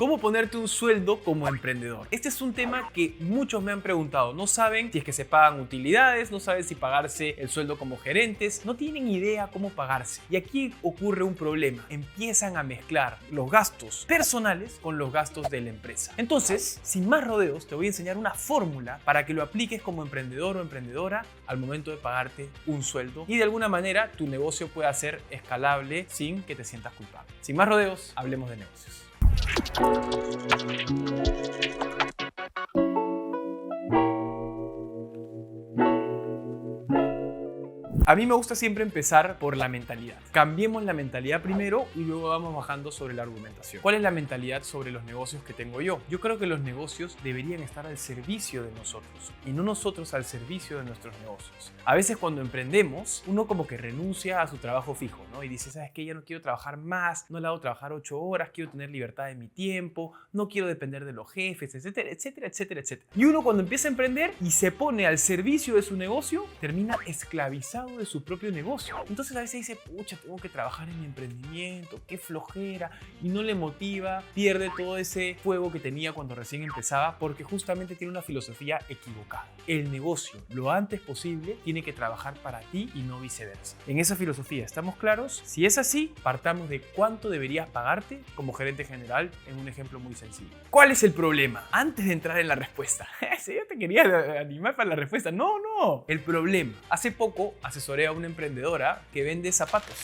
¿Cómo ponerte un sueldo como emprendedor? Este es un tema que muchos me han preguntado. No saben si es que se pagan utilidades, no saben si pagarse el sueldo como gerentes, no tienen idea cómo pagarse. Y aquí ocurre un problema. Empiezan a mezclar los gastos personales con los gastos de la empresa. Entonces, sin más rodeos, te voy a enseñar una fórmula para que lo apliques como emprendedor o emprendedora al momento de pagarte un sueldo y de alguna manera tu negocio pueda ser escalable sin que te sientas culpable. Sin más rodeos, hablemos de negocios. A mí me gusta siempre empezar por la mentalidad. Cambiemos la mentalidad primero y luego vamos bajando sobre la argumentación. ¿Cuál es la mentalidad sobre los negocios que tengo yo? Yo creo que los negocios deberían estar al servicio de nosotros y no nosotros al servicio de nuestros negocios. A veces cuando emprendemos, uno como que renuncia a su trabajo fijo, ¿no? Y dice, ¿sabes qué? Ya no quiero trabajar más, no le hago trabajar 8 horas, quiero tener libertad de mi tiempo, no quiero depender de los jefes, etcétera, etcétera, etcétera, etcétera. Y uno cuando empieza a emprender y se pone al servicio de su negocio, termina esclavizado de su propio negocio. Entonces a veces dice, pucha, tengo que trabajar en mi emprendimiento, qué flojera, y no le motiva, pierde todo ese fuego que tenía cuando recién empezaba porque justamente tiene una filosofía equivocada. El negocio, lo antes posible, tiene que trabajar para ti y no viceversa. En esa filosofía, ¿estamos claros? Si es así, partamos de cuánto deberías pagarte como gerente general en un ejemplo muy sencillo. ¿Cuál es el problema? Antes de entrar en la respuesta, si yo te quería animar para la respuesta, no. El problema, hace poco asesoré a una emprendedora que vende zapatos.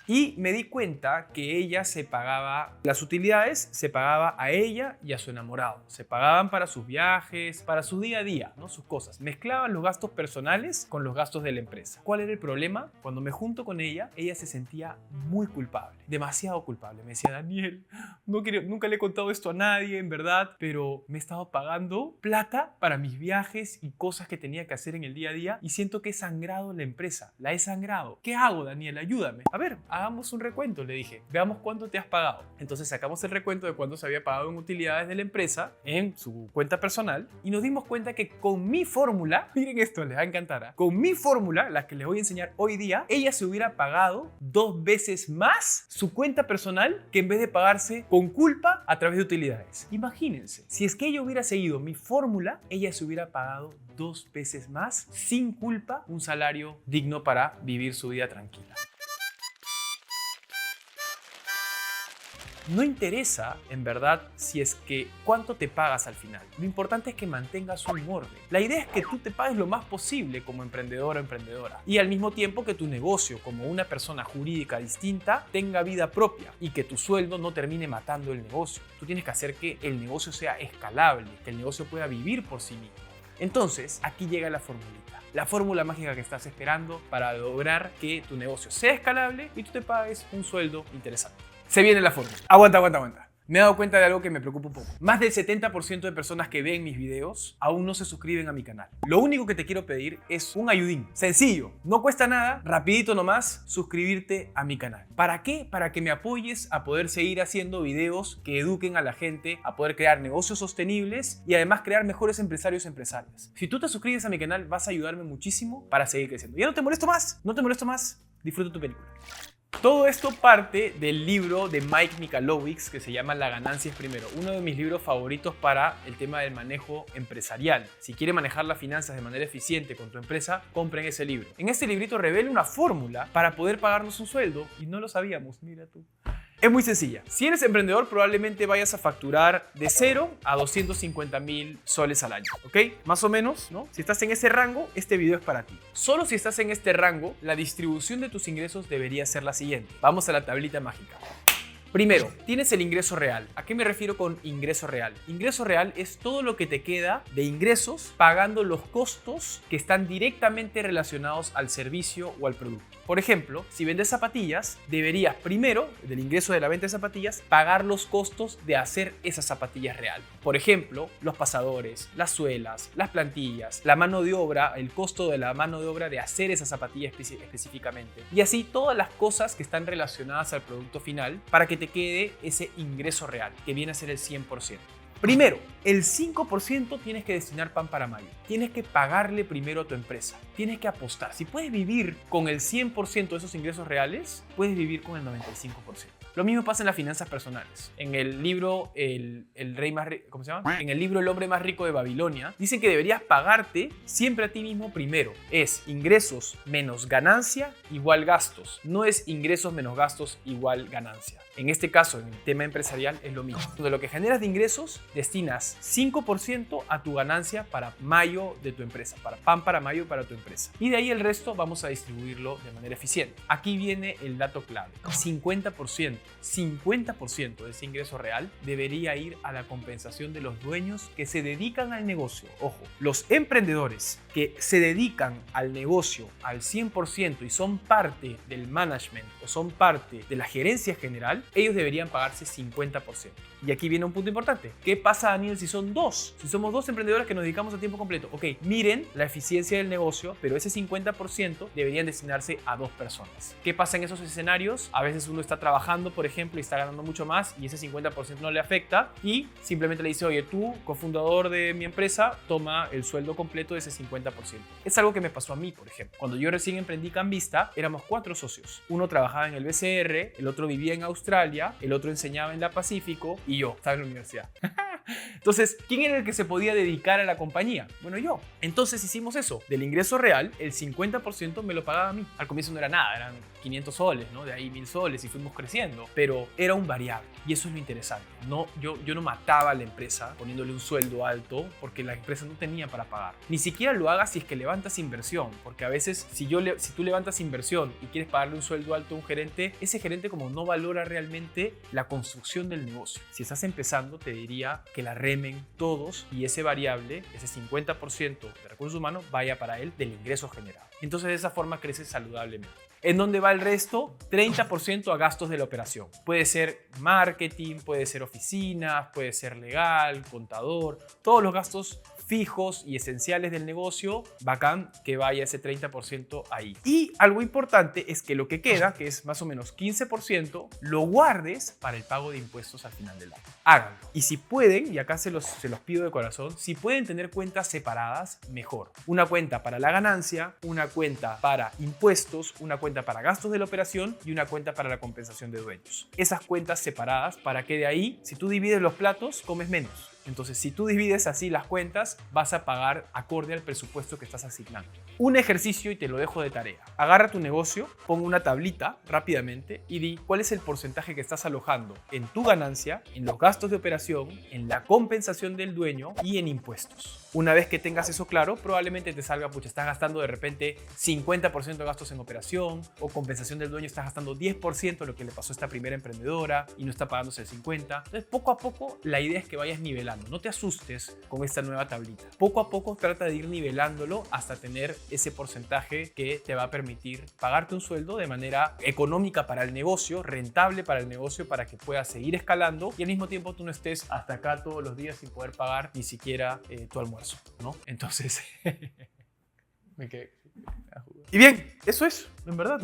Y me di cuenta que ella se pagaba, las utilidades se pagaba a ella y a su enamorado. Se pagaban para sus viajes, para su día a día, ¿no? Sus cosas. Mezclaban los gastos personales con los gastos de la empresa. ¿Cuál era el problema? Cuando me junto con ella se sentía muy culpable, demasiado culpable. Me decía, Daniel, nunca le he contado esto a nadie, en verdad, pero me he estado pagando plata para mis viajes y cosas que tenía que hacer en el día a día y siento que he sangrado la empresa. La he sangrado. ¿Qué hago, Daniel? Ayúdame. A ver, hagamos un recuento, le dije. Veamos cuánto te has pagado. Entonces sacamos el recuento de cuánto se había pagado en utilidades de la empresa en su cuenta personal y nos dimos cuenta que con mi fórmula, miren esto, les va a encantar, ¿eh? Con mi fórmula, la que les voy a enseñar hoy día, ella se hubiera pagado 2 veces más su cuenta personal que en vez de pagarse con culpa a través de utilidades. Imagínense, si es que ella hubiera seguido mi fórmula, ella se hubiera pagado 2 veces más sin culpa un salario digno para vivir su vida tranquila. No interesa, en verdad, si es que cuánto te pagas al final. Lo importante es que mantengas un orden. La idea es que tú te pagues lo más posible como emprendedor o emprendedora y al mismo tiempo que tu negocio, como una persona jurídica distinta, tenga vida propia y que tu sueldo no termine matando el negocio. Tú tienes que hacer que el negocio sea escalable, que el negocio pueda vivir por sí mismo. Entonces, aquí llega la formulita. La fórmula mágica que estás esperando para lograr que tu negocio sea escalable y tú te pagues un sueldo interesante. Se viene la fórmula. Aguanta. Me he dado cuenta de algo que me preocupa un poco. Más del 70% de personas que ven mis videos aún no se suscriben a mi canal. Lo único que te quiero pedir es un ayudín. Sencillo, no cuesta nada, rapidito nomás, suscribirte a mi canal. ¿Para qué? Para que me apoyes a poder seguir haciendo videos que eduquen a la gente a poder crear negocios sostenibles y además crear mejores empresarios y empresarias. Si tú te suscribes a mi canal, vas a ayudarme muchísimo para seguir creciendo. Ya no te molesto más. Disfruta tu película. Todo esto parte del libro de Mike Michalowicz que se llama La ganancia es primero, uno de mis libros favoritos para el tema del manejo empresarial. Si quieres manejar las finanzas de manera eficiente con tu empresa, compren ese libro. En este librito revela una fórmula para poder pagarnos un sueldo y no lo sabíamos, mira tú. Es muy sencilla. Si eres emprendedor, probablemente vayas a facturar de 0 a 250.000 soles al año, ¿ok? Más o menos, ¿no? Si estás en ese rango, este video es para ti. Solo si estás en este rango, la distribución de tus ingresos debería ser la siguiente. Vamos a la tablita mágica. Primero, tienes el ingreso real. ¿A qué me refiero con ingreso real? Ingreso real es todo lo que te queda de ingresos pagando los costos que están directamente relacionados al servicio o al producto. Por ejemplo, si vendes zapatillas, deberías primero, del ingreso de la venta de zapatillas, pagar los costos de hacer esas zapatillas real. Por ejemplo, los pasadores, las suelas, las plantillas, la mano de obra, el costo de la mano de obra de hacer esa zapatilla específicamente. Y así todas las cosas que están relacionadas al producto final para que te quede ese ingreso real, que viene a ser el 100%. Primero, el 5% tienes que destinar pan para mayo. Tienes que pagarle primero a tu empresa. Tienes que apostar. Si puedes vivir con el 100% de esos ingresos reales, puedes vivir con el 95%. Lo mismo pasa en las finanzas personales. En el libro ¿cómo se llama? En el libro El hombre más rico de Babilonia, dicen que deberías pagarte siempre a ti mismo primero. Es ingresos menos ganancia igual gastos. No es ingresos menos gastos igual ganancia. En este caso, en el tema empresarial, es lo mismo. De lo que generas de ingresos, destinas 5% a tu ganancia para mayo de tu empresa, para pan para mayo para tu empresa. Y de ahí el resto vamos a distribuirlo de manera eficiente. Aquí viene el dato clave. 50% de ese ingreso real debería ir a la compensación de los dueños que se dedican al negocio. Ojo, los emprendedores que se dedican al negocio al 100% y son parte del management o son parte de la gerencia general, ellos deberían pagarse 50%. Y aquí viene un punto importante. ¿Qué pasa, Daniel, si son dos? Si somos dos emprendedores que nos dedicamos a tiempo completo. Ok, miren la eficiencia del negocio, pero ese 50% deberían destinarse a dos personas. ¿Qué pasa en esos escenarios? A veces uno está trabajando, por ejemplo, y está ganando mucho más y ese 50% no le afecta y simplemente le dice, oye, tú, cofundador de mi empresa, toma el sueldo completo de ese 50%. Es algo que me pasó a mí, por ejemplo. Cuando yo recién emprendí Cambista, éramos 4 socios. Uno trabajaba en el BCR, el otro vivía en Australia, el otro enseñaba en la Pacífico y yo estaba en la universidad. Entonces, ¿quién era el que se podía dedicar a la compañía? Bueno, yo. Entonces hicimos eso. Del ingreso real, el 50% me lo pagaba a mí. Al comienzo no era nada, eran 500 soles, ¿no? De ahí 1000 soles y fuimos creciendo. Pero era un variable. Y eso es lo interesante. No, yo no mataba a la empresa poniéndole un sueldo alto porque la empresa no tenía para pagar. Ni siquiera lo hagas si es que levantas inversión. Porque a veces, si tú levantas inversión y quieres pagarle un sueldo alto a un gerente, ese gerente como no valora realmente la construcción del negocio. Si estás empezando, te diría que la remen todos y ese variable, ese 50% de recursos humanos, vaya para él del ingreso generado. Entonces, de esa forma creces saludablemente. ¿En dónde va el resto? 30% a gastos de la operación. Puede ser marketing, puede ser oficinas, puede ser legal, contador, todos los gastos fijos y esenciales del negocio, bacán que vaya ese 30% ahí. Y algo importante es que lo que queda, que es más o menos 15%, lo guardes para el pago de impuestos al final del año. Háganlo. Y si pueden, y acá se los pido de corazón, si pueden tener cuentas separadas, mejor. Una cuenta para la ganancia, una cuenta para impuestos, una cuenta para gastos de la operación y una cuenta para la compensación de dueños. Esas cuentas separadas para que de ahí, si tú divides los platos, comes menos. Entonces, si tú divides así las cuentas, vas a pagar acorde al presupuesto que estás asignando. Un ejercicio y te lo dejo de tarea. Agarra tu negocio, pon una tablita rápidamente y di cuál es el porcentaje que estás alojando en tu ganancia, en los gastos de operación, en la compensación del dueño y en impuestos. Una vez que tengas eso claro, probablemente te salga, pucha, estás gastando de repente 50% de gastos en operación o compensación del dueño, estás gastando 10% de lo que le pasó a esta primera emprendedora y no está pagándose el 50%. Entonces, poco a poco, la idea es que vayas nivelando. No te asustes con esta nueva tablita. Poco a poco trata de ir nivelándolo hasta tener ese porcentaje que te va a permitir pagarte un sueldo de manera económica para el negocio, rentable para el negocio, para que puedas seguir escalando y al mismo tiempo tú no estés hasta acá todos los días sin poder pagar ni siquiera tu almuerzo, ¿no? Entonces, me quedé. Y bien, eso es, en verdad.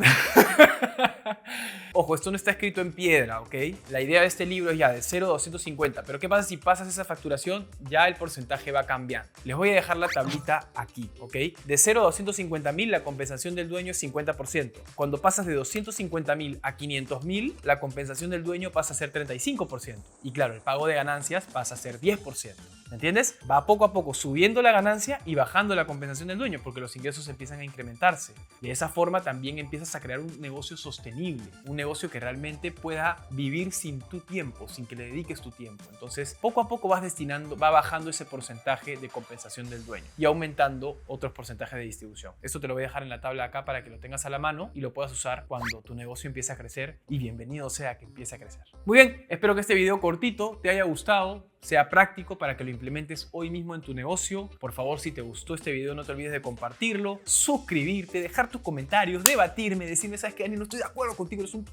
Ojo, esto no está escrito en piedra, ¿ok? La idea de este libro es ya de 0 a 250, pero ¿qué pasa si pasas esa facturación? Ya el porcentaje va cambiando. Les voy a dejar la tablita aquí, ¿ok? De 0 a 250,000 la compensación del dueño es 50%. Cuando pasas de 250,000 a 500,000, la compensación del dueño pasa a ser 35%. Y claro, el pago de ganancias pasa a ser 10%. ¿Me entiendes? Va poco a poco subiendo la ganancia y bajando la compensación del dueño porque los ingresos empiezan a incrementarse. De esa forma también empiezas a crear un negocio sostenible, un negocio que realmente pueda vivir sin tu tiempo, sin que le dediques tu tiempo. Entonces, poco a poco va bajando ese porcentaje de compensación del dueño y aumentando otros porcentajes de distribución. Esto te lo voy a dejar en la tabla acá para que lo tengas a la mano y lo puedas usar cuando tu negocio empiece a crecer y bienvenido sea que empiece a crecer. Muy bien, espero que este video cortito te haya gustado, sea práctico para que lo implementes hoy mismo en tu negocio. Por favor, si te gustó este video, no te olvides de compartirlo, suscribirte, dejar tus comentarios, debatirme, decirme, ¿sabes qué, Dani? No estoy de acuerdo contigo, eres un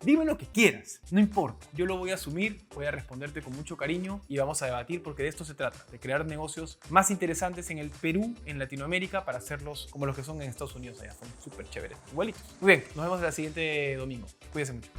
dime lo que quieras, no importa. Yo lo voy a asumir, voy a responderte con mucho cariño y vamos a debatir porque de esto se trata, de crear negocios más interesantes en el Perú, en Latinoamérica, para hacerlos como los que son en Estados Unidos allá. Son súper chéveres, igualitos. Muy bien, nos vemos el siguiente domingo. Cuídense mucho.